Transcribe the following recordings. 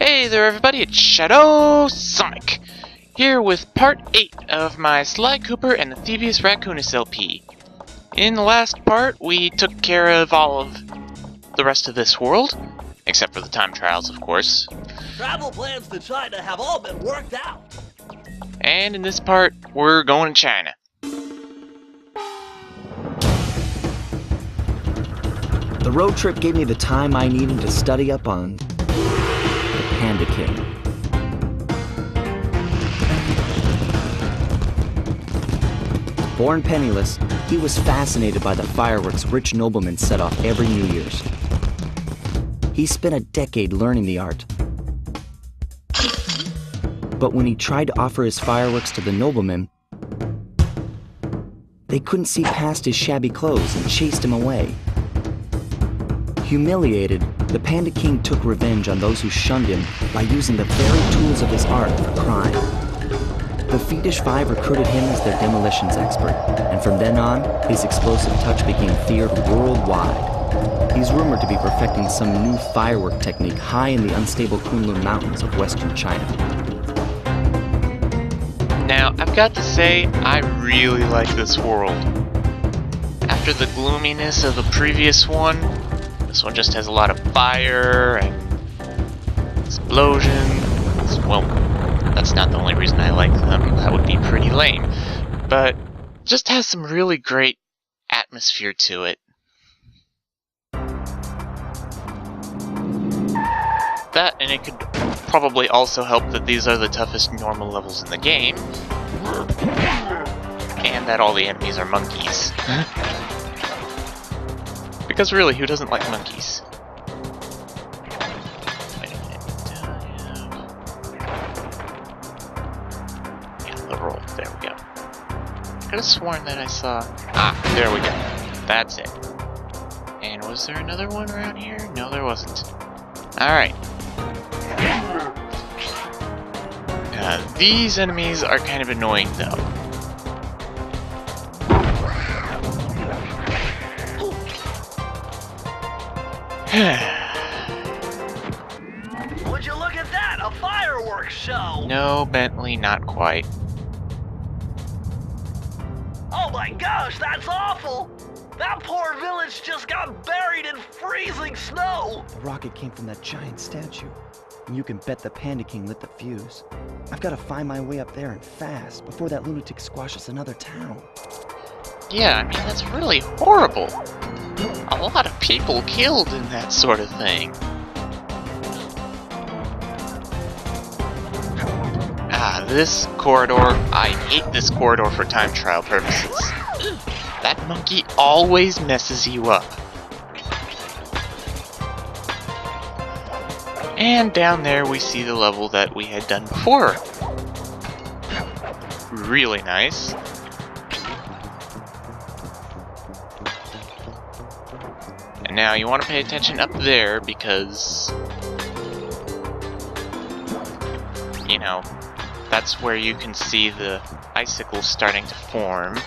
Hey there everybody, it's ShadwSonic, here with part 8 of my Sly Cooper and the Thievius Raccoonus LP. In the last part, we took care of all of the rest of this world, except for the time trials, of course. Travel plans to China have all been worked out. And in this part, we're going to China. The road trip gave me the time I needed to study up on the Panda King. Born penniless, he was fascinated by the fireworks rich noblemen set off every New Year's. He spent a decade learning the art. But when he tried to offer his fireworks to the noblemen, they couldn't see past his shabby clothes and chased him away. Humiliated, the Panda King took revenge on those who shunned him by using the very tools of his art for crime. The Fiendish Five recruited him as their demolitions expert, and from then on, his explosive touch became feared worldwide. He's rumored to be perfecting some new firework technique high in the unstable Kun-Lun mountains of western China. Now, I've got to say, I really like this world. After the gloominess of the previous one, this one just has a lot of fire and explosions. Well, that's not the only reason I like them. That would be pretty lame. But just has some really great atmosphere to it. That, and it could probably also help that these are the toughest normal levels in the game. And that all the enemies are monkeys. Because really, who doesn't like monkeys? Wait a minute. Yeah, the roll. There we go. I could have sworn that I saw... Ah, there we go. That's it. And was there another one around here? No, there wasn't. Alright. These enemies are kind of annoying, though. Would you look at that? A fireworks show! No, Bentley, not quite. Oh my gosh, that's awful! That poor village just got buried in freezing snow! The rocket came from that giant statue, and you can bet the Panda King lit the fuse. I've got to find my way up there and fast before that lunatic squashes another town. Yeah, I mean, that's really horrible. A lot of people killed in that sort of thing. Ah, this corridor, I hate this corridor for time trial purposes. That monkey always messes you up. And down there we see the level that we had done before. Really nice. And now you want to pay attention up there because, you know, that's where you can see the icicles starting to form.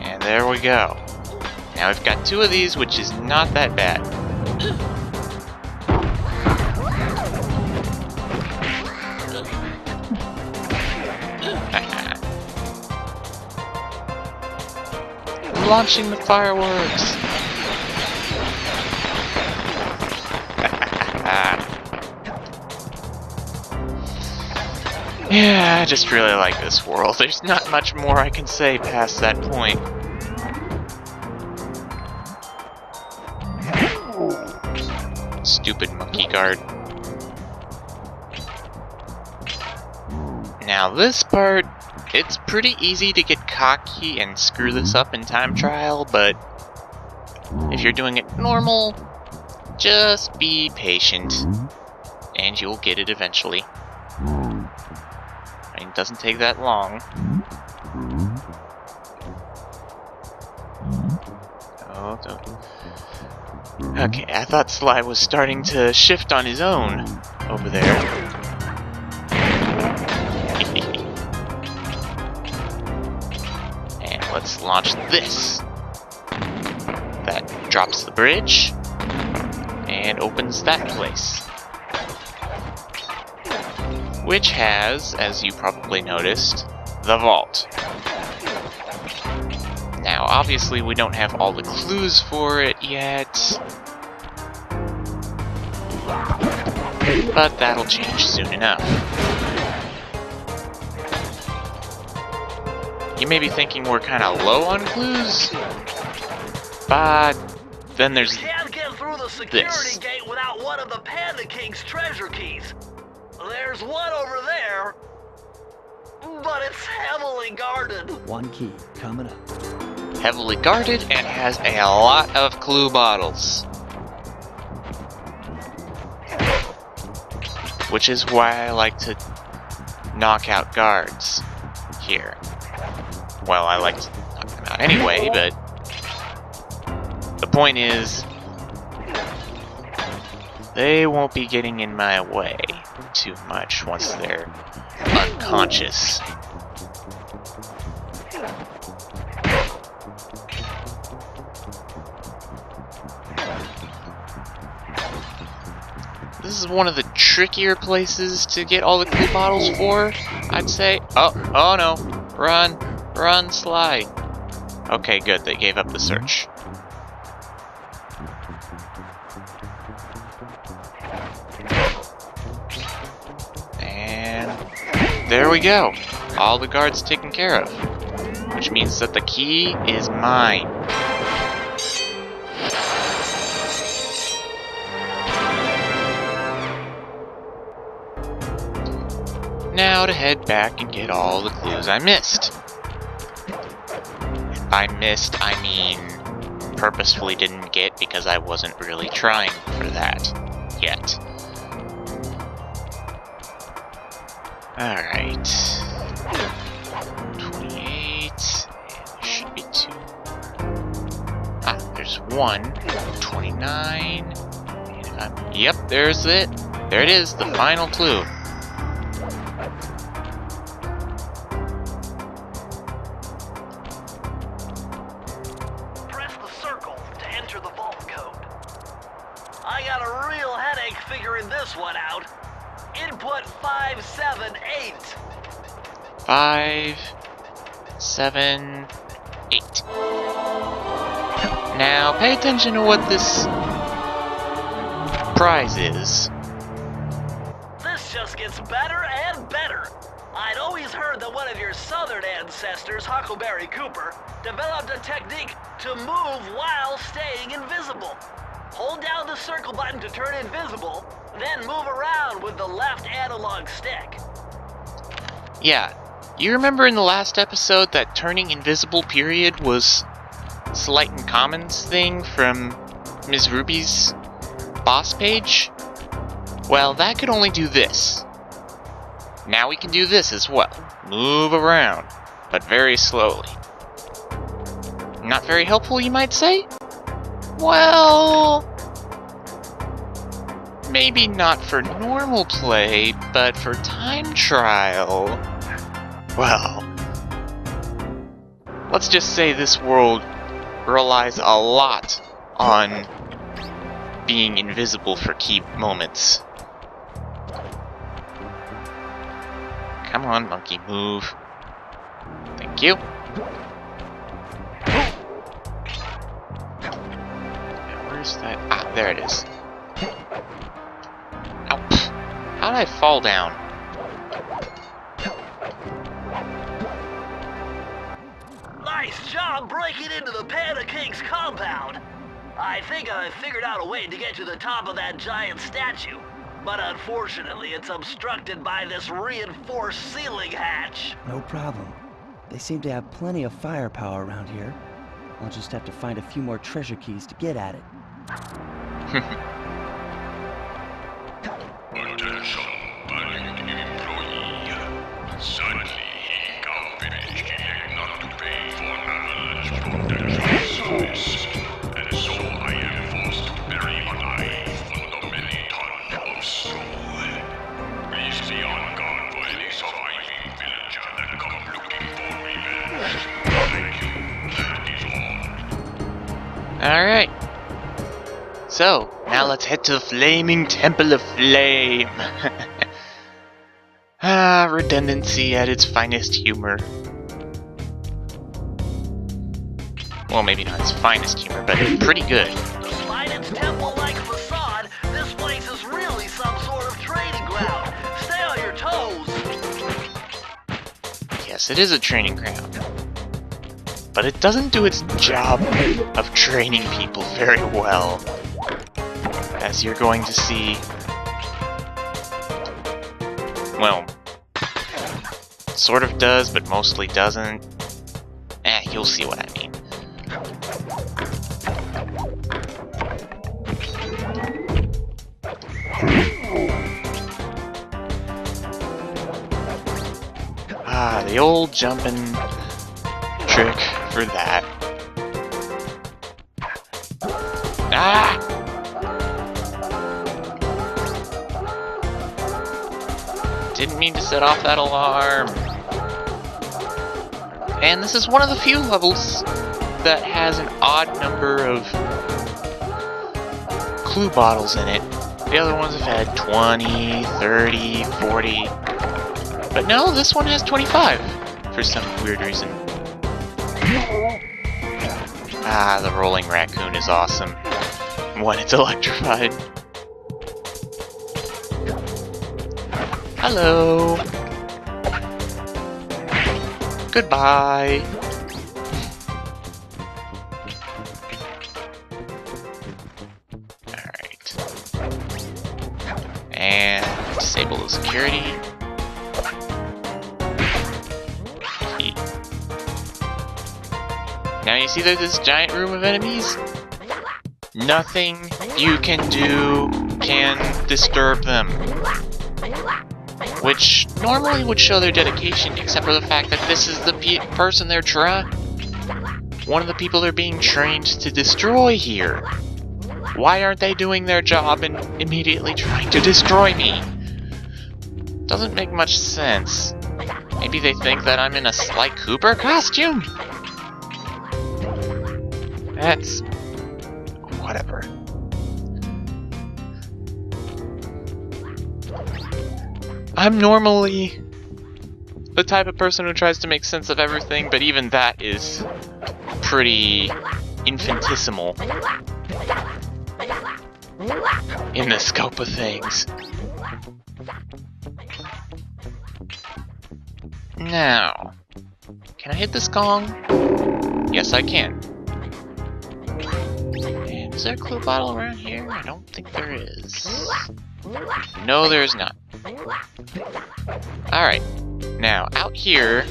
And there we go. Now we've got two of these, which is not that bad. Launching the fireworks! Yeah, I just really like this world. There's not much more I can say past that point. Stupid monkey guard. Now this part, it's pretty easy to get cocky and screw this up in time trial, but if you're doing it normal, just be patient, and you'll get it eventually. I mean, it doesn't take that long. Oh, don't. Okay, I thought Sly was starting to shift on his own over there. And let's launch this. That drops the bridge. And and opens that place. Which has, as you probably noticed, the vault. Now, obviously we don't have all the clues for it yet, but that'll change soon enough. You may be thinking we're kind of low on clues, but then there's Can't get through the security gate without one of the Panda King's treasure keys. There's one over there, but it's heavily guarded. One key coming up. heavily guarded and has a lot of clue bottles. Which is why I like to knock out guards here. Well, I like to knock them out anyway, but the point is, they won't be getting in my way too much once they're unconscious. This is one of the trickier places to get all the clue bottles for, I'd say. Oh no. Run, slide. Okay, good, they gave up the search. And there we go. All the guards taken care of. Which means that the key is mine. Now to head back and get all the clues I missed. And by missed, I mean purposefully didn't get because I wasn't really trying for that yet. Alright. 28, and there should be 2 more. Ah, there's 1. 29. And yep, there's it. There it is, the final clue. Press the circle to enter the vault code. I got a real headache figuring this one out. Input 578. 5, 7, 8. Now, pay attention to what this prize is. This just gets better and better. I'd always heard that one of your southern ancestors, Huckleberry Cooper, developed a technique to move while staying invisible. Hold down the circle button to turn invisible, then move around with the left analog stick. Yeah, you remember in the last episode that turning invisible period was Slight and Common's thing from Ms. Ruby's boss page? Well, that could only do this. Now we can do this as well. Move around, but very slowly. Not very helpful, you might say? Well, maybe not for normal play, but for time trial. Well, let's just say this world relies a lot on being invisible for key moments. Come on, monkey, move. Thank you. Now, where's that? Ah, there it is. Ow. How did I fall down? Nice job breaking into the Panda King's compound. I think I figured out a way to get to the top of that giant statue. But unfortunately, it's obstructed by this reinforced ceiling hatch. No problem. They seem to have plenty of firepower around here. I'll just have to find a few more treasure keys to get at it. Attention, bank employee. Suddenly, he can't finish getting not to pay for avalanche protection service. And so I am forced to bury alive one of the many tons of snow. Please be on guard for any surviving villager that come looking for revenge. Thank you. That is all. Alright. So, Now let's head to the Flaming Temple of Flame. Ah, redundancy at its finest humor. Well, maybe not its finest humor, but pretty good. Despite its temple-like facade, this place is really some sort of training ground. Stay on your toes. Yes, it is a training ground. But it doesn't do its job of training people very well. As you're going to see. Well, sort of does, but mostly doesn't. You'll see what I mean. Ah, the old jumping trick for that. Ah! Didn't mean to set off that alarm. And this is one of the few levels that has an odd number of clue bottles in it. The other ones have had 20, 30, 40. But no, this one has 25 for some weird reason. Ah, the rolling raccoon is awesome when it's electrified. Hello. Goodbye. Alright. And disable the security. Now you see there's this giant room of enemies? Nothing you can do can disturb them. Which normally would show their dedication, except for the fact that this is the person they're trying. One of the people they're being trained to destroy here. Why aren't they doing their job and immediately trying to destroy me? Doesn't make much sense. Maybe they think that I'm in a Sly Cooper costume? That's... whatever. I'm normally the type of person who tries to make sense of everything, but even that is pretty infinitesimal in the scope of things. Now, can I hit this gong? Yes, I can. And is there a clue bottle around here? I don't think there is. No, there's not. Alright, now out here,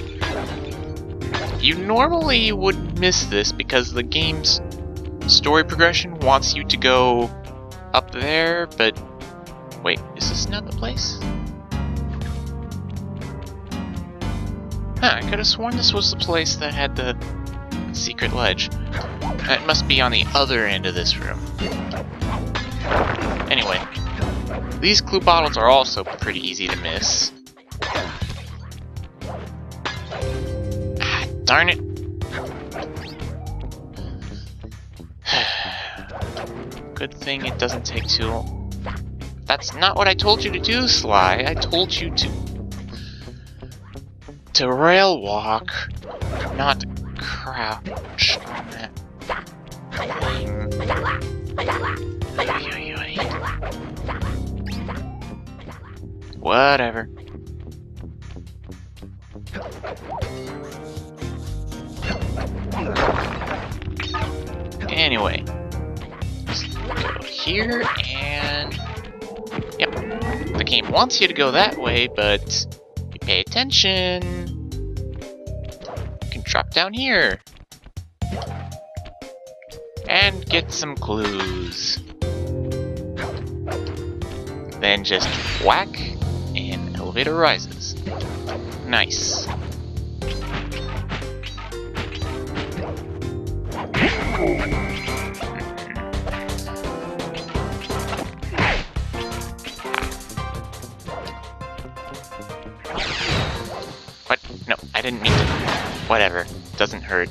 you normally would miss this because the game's story progression wants you to go up there, but wait, is this not the place? Huh, I could have sworn this was the place that had the secret ledge. It must be on the other end of this room. Anyway. These clue bottles are also pretty easy to miss. Ah, darn it. Good thing it doesn't take too long. That's not what I told you to do, Sly. I told you to rail walk, not crouch on that thing. Whatever. Anyway, just go here and... Yep, the game wants you to go that way, but you pay attention. You can drop down here. And get some clues. Then just whack, and elevator rises. Nice. What? No, I didn't mean to. Whatever. Doesn't hurt.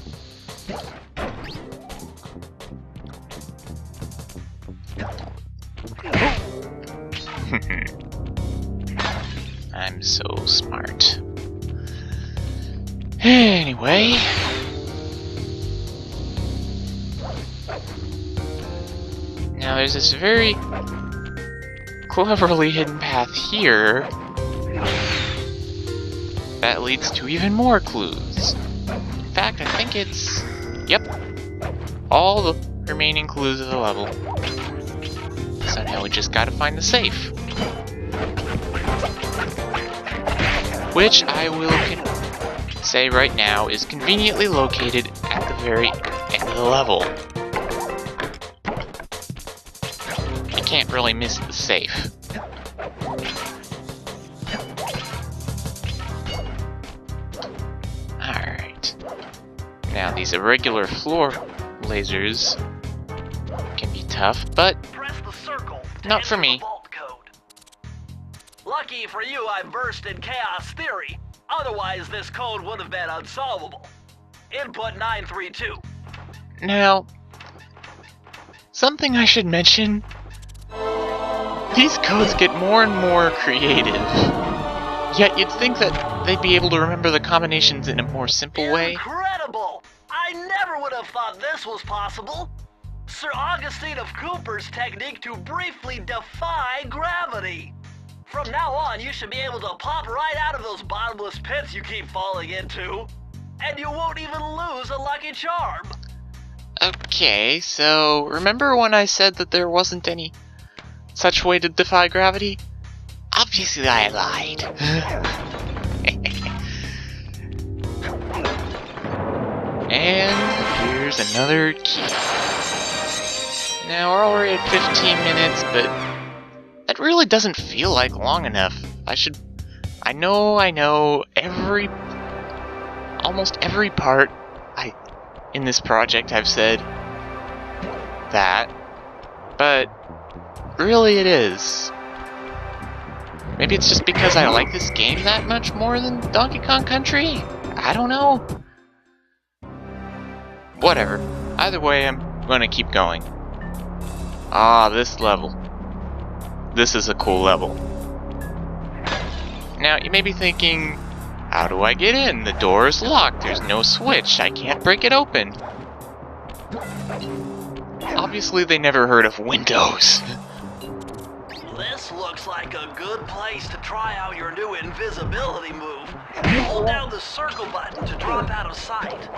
I'm so smart. Anyway. Now there's this very cleverly hidden path here that leads to even more clues. In fact, I think it's... Yep. All the remaining clues of the level. So now we just gotta find the safe. Which I will say right now is conveniently located at the very end of the level. You can't really miss the safe. Alright. Now these irregular floor lasers can be tough, but Press the circle to not for enter me. the vault code. Lucky for you, I burst in chaos theory. Otherwise, this code would have been unsolvable. Input 932. Now, something I should mention. These codes get more and more creative. Yet you'd think that they'd be able to remember the combinations in a more simple way. Incredible! I never would have thought this was possible. Sir Augustine of Cooper's technique to briefly defy gravity. From now on, you should be able to pop right out of those bottomless pits you keep falling into, and you won't even lose a lucky charm. Okay, so remember when I said that there wasn't any such way to defy gravity? Obviously I lied. And here's another key. Now we're already at 15 minutes, but that really doesn't feel like long enough. I know almost every part in this project I've said that, but really it is. Maybe it's just because I like this game that much more than Donkey Kong Country? I don't know. Whatever. Either way, I'm gonna keep going. Ah, this level. This is a cool level. Now, you may be thinking, how do I get in? The door is locked. There's no switch. I can't break it open. Obviously, they never heard of Windows. This looks like a good place to try out your new invisibility move. Hold down the circle button to drop out of sight.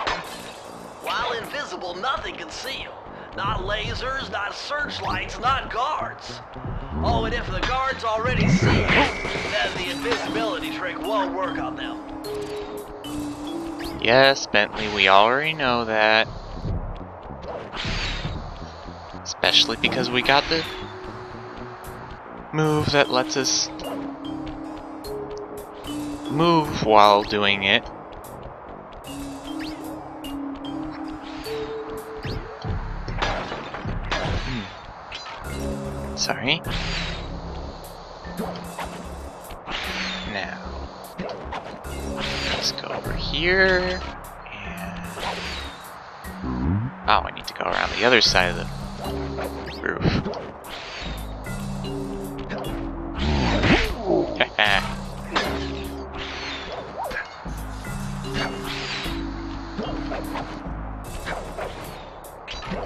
While invisible, nothing can see you. Not lasers, not searchlights, not guards. Oh, and if the guards already see you, then the invisibility trick won't work on them. Yes, Bentley, we already know that. Especially because we got the move that lets us move while doing it. Sorry. Now, let's go over here, and... Oh, I need to go around the other side of the roof.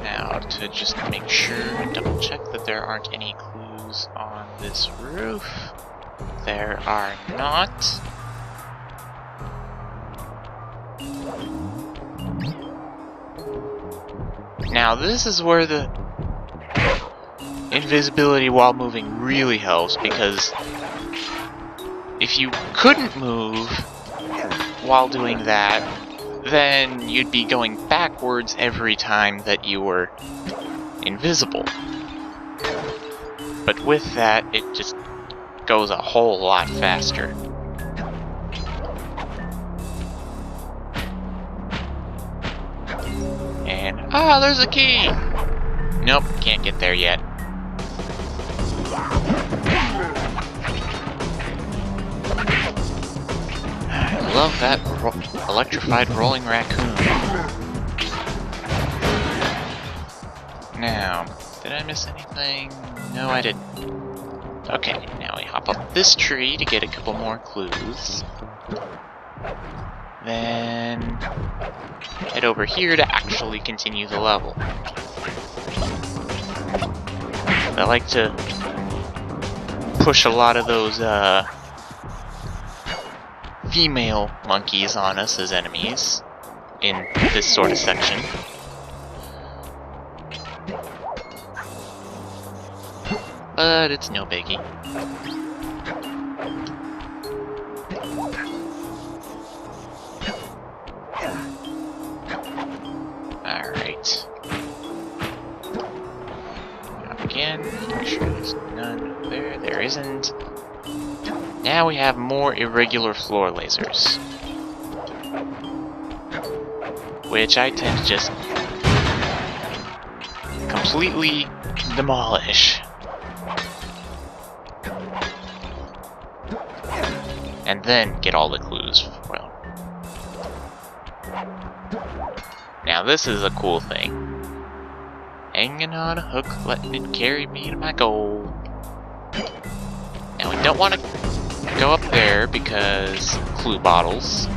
Now, to just make sure and double check that there aren't any clues on this roof. There are not. Now, this is where the invisibility while moving really helps, because if you couldn't move while doing that, then you'd be going backwards every time that you were invisible. But with that, it just goes a whole lot faster. And, there's a key! Nope, can't get there yet. I love that electrified rolling raccoon. Now, did I miss anything? No, I didn't. Okay, now we hop up this tree to get a couple more clues. Then head over here to actually continue the level. I like to push a lot of those female monkeys on us as enemies in this sort of section. But it's no biggie. Alright. Again, make sure there's none over there. There isn't. Now we have more irregular floor lasers, which I tend to just completely demolish. And then get all the clues. Well, now this is a cool thing. Hanging on a hook, letting it carry me to my goal. Now we don't want to go up there because clue bottles.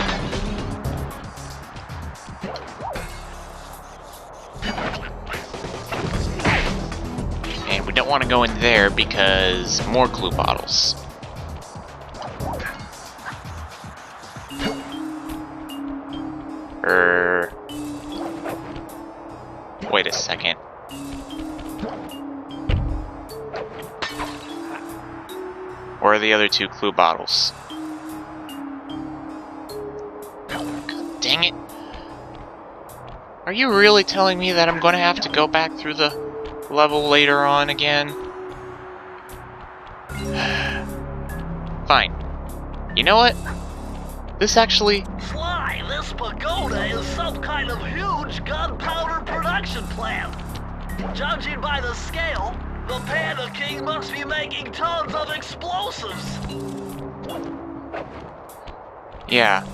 And we don't want to go in there because more clue bottles. Wait a second. Where are the other two clue bottles? God dang it. Are you really telling me that I'm going to have to go back through the level later on again? Fine. You know what? This actually... Sly, this pagoda is some kind of huge gunpowder production plant. Judging by the scale, the Panda King must be making tons of explosives. Yeah.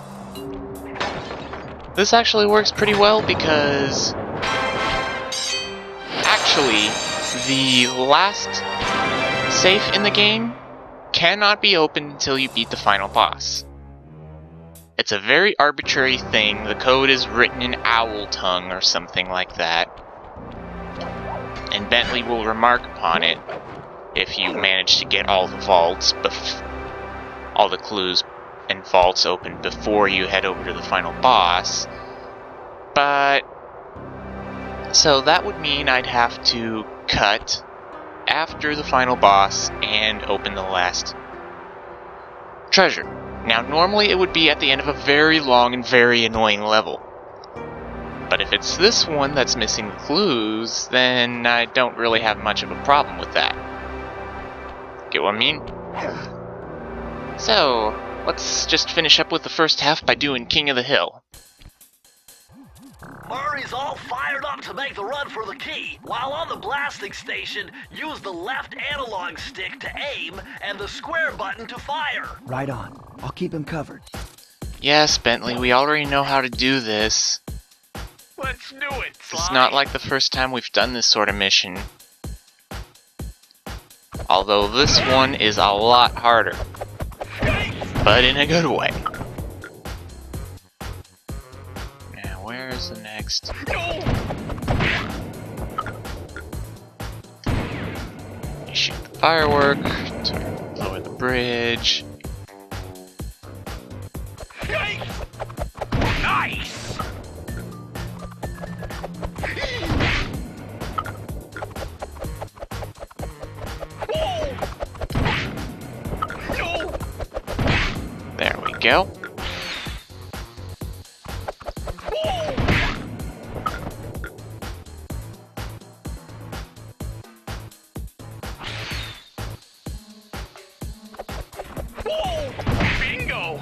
This actually works pretty well because... actually, the last safe in the game cannot be opened until you beat the final boss. It's a very arbitrary thing. The code is written in owl tongue or something like that. And Bentley will remark upon it if you manage to get all the vaults, all the clues and vaults open before you head over to the final boss. But... so that would mean I'd have to cut after the final boss and open the last treasure. Now, normally it would be at the end of a very long and very annoying level. But if it's this one that's missing the clues, then I don't really have much of a problem with that. Get what I mean? So, let's just finish up with the first half by doing King of the Hill. Murray's all fired up to make the run for the key. While on the blasting station, use the left analog stick to aim and the square button to fire. Right on. I'll keep him covered. Yes, Bentley, we already know how to do this. Let's do it, Sly. It's not like the first time we've done this sort of mission. Although this one is a lot harder. But in a good way. Now, where's the next? You shoot the firework to lower the bridge. Nice! There we go. Bingo!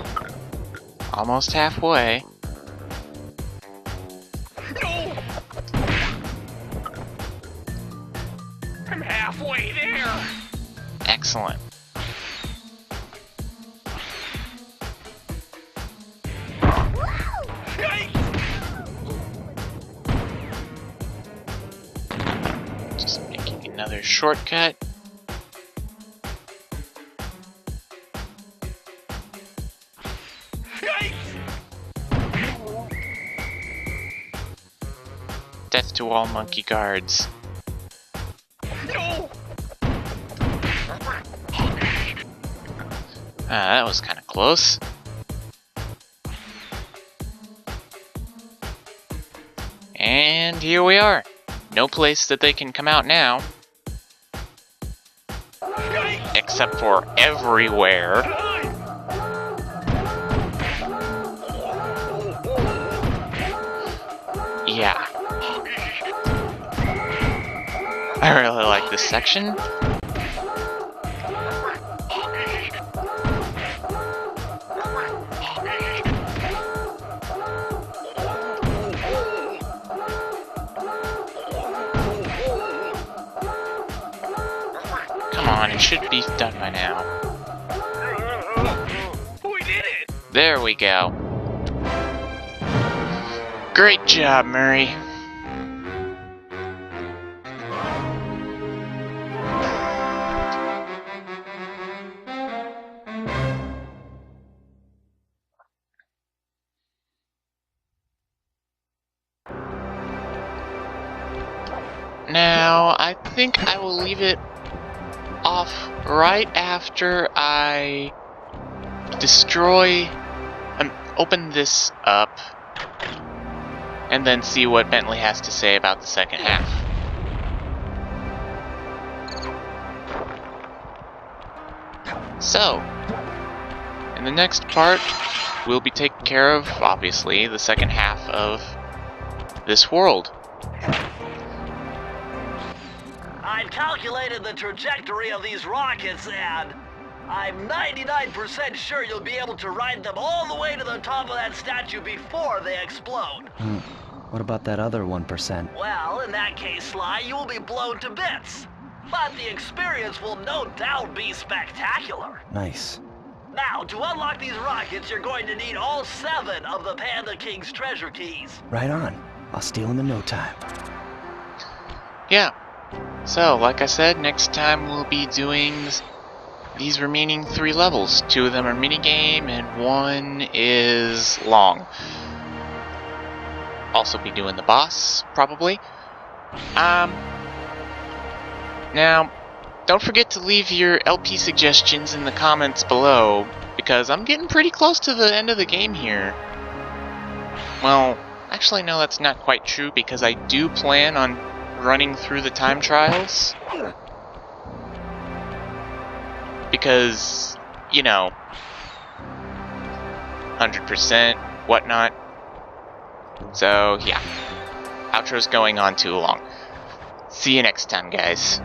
Almost halfway. I'm halfway there! Excellent. Just making another shortcut. Death to all monkey guards. That was kind of close. And here we are. No place that they can come out now. Except for everywhere. Yeah. I really like this section. Come on, it should be done by now. We did it! There we go. Great job, Murray. Now, I think I will leave it off right after I open this up, and then see what Bentley has to say about the second half. So, in the next part, we'll be taking care of, obviously, the second half of this world. I've calculated the trajectory of these rockets, and I'm 99% sure you'll be able to ride them all the way to the top of that statue before they explode. What about that other 1%? Well, in that case, Sly, you will be blown to bits. But the experience will no doubt be spectacular. Nice. Now, to unlock these rockets, you're going to need all 7 of the Panda King's treasure keys. Right on. I'll steal them in no time. Yeah. So, like I said, next time we'll be doing these remaining 3 levels. 2 of them are minigame, and 1 is long. Also be doing the boss, probably. Now, don't forget to leave your LP suggestions in the comments below, because I'm getting pretty close to the end of the game here. Well, actually no, that's not quite true, because I do plan on running through the time trials. Because, you know, 100%, whatnot. So, yeah. Outro's going on too long. See you next time, guys.